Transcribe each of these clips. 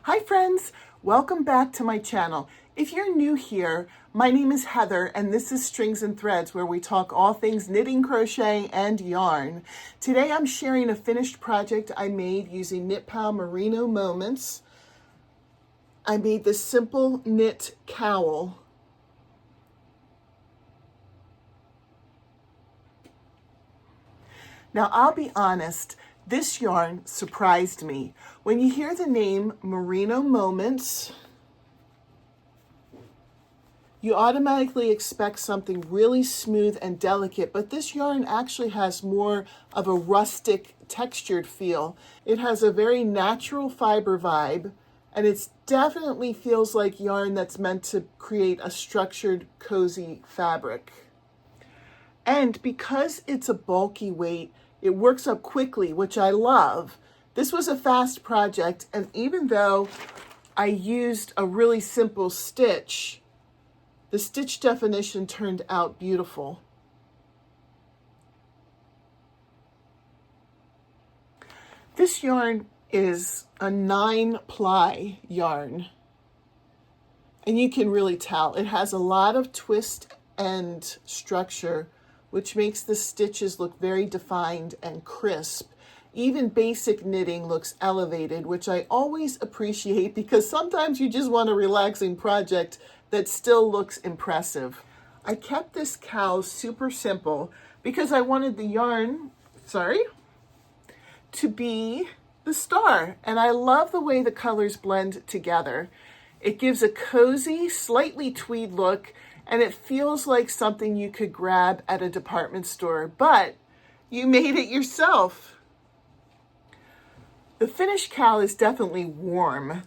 Hi friends, welcome back to my channel. If you're new here, my name is Heather and this is Strings and Threads, where we talk all things knitting, crochet, and yarn. Today I'm sharing a finished project I made using KnitPal Merino Moments. I made this simple knit cowl. Now I'll be honest, this yarn surprised me. When you hear the name Merino Moments, you automatically expect something really smooth and delicate, but this yarn actually has more of a rustic, textured feel. It has a very natural fiber vibe, and it definitely feels like yarn that's meant to create a structured, cozy fabric. And because it's a bulky weight, it works up quickly, which I love. This was a fast project, and even though I used a really simple stitch, the stitch definition turned out beautiful. This yarn is a 9-ply yarn, and you can really tell it has a lot of twist and structure, which makes the stitches look very defined and crisp. Even basic knitting looks elevated, which I always appreciate because sometimes you just want a relaxing project that still looks impressive. I kept this cowl super simple because I wanted the yarn, to be the star. And I love the way the colors blend together. It gives a cozy, slightly tweed look, and it feels like something you could grab at a department store, but you made it yourself. The finished cowl is definitely warm.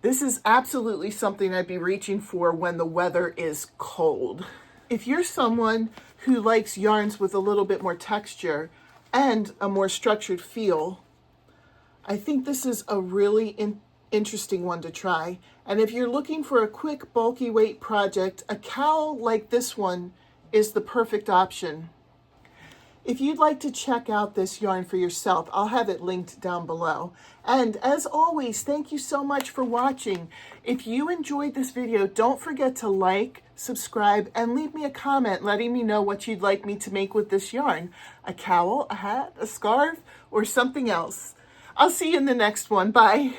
This is absolutely something I'd be reaching for when the weather is cold. If you're someone who likes yarns with a little bit more texture and a more structured feel, I think this is a really interesting one to try. And if you're looking for a quick bulky weight project, a cowl like this one is the perfect option. If you'd like to check out this yarn for yourself, I'll have it linked down below. And as always, thank you so much for watching. If you enjoyed this video, don't forget to like, subscribe, and leave me a comment letting me know what you'd like me to make with this yarn. A cowl, a hat, a scarf, or something else. I'll see you in the next one. Bye.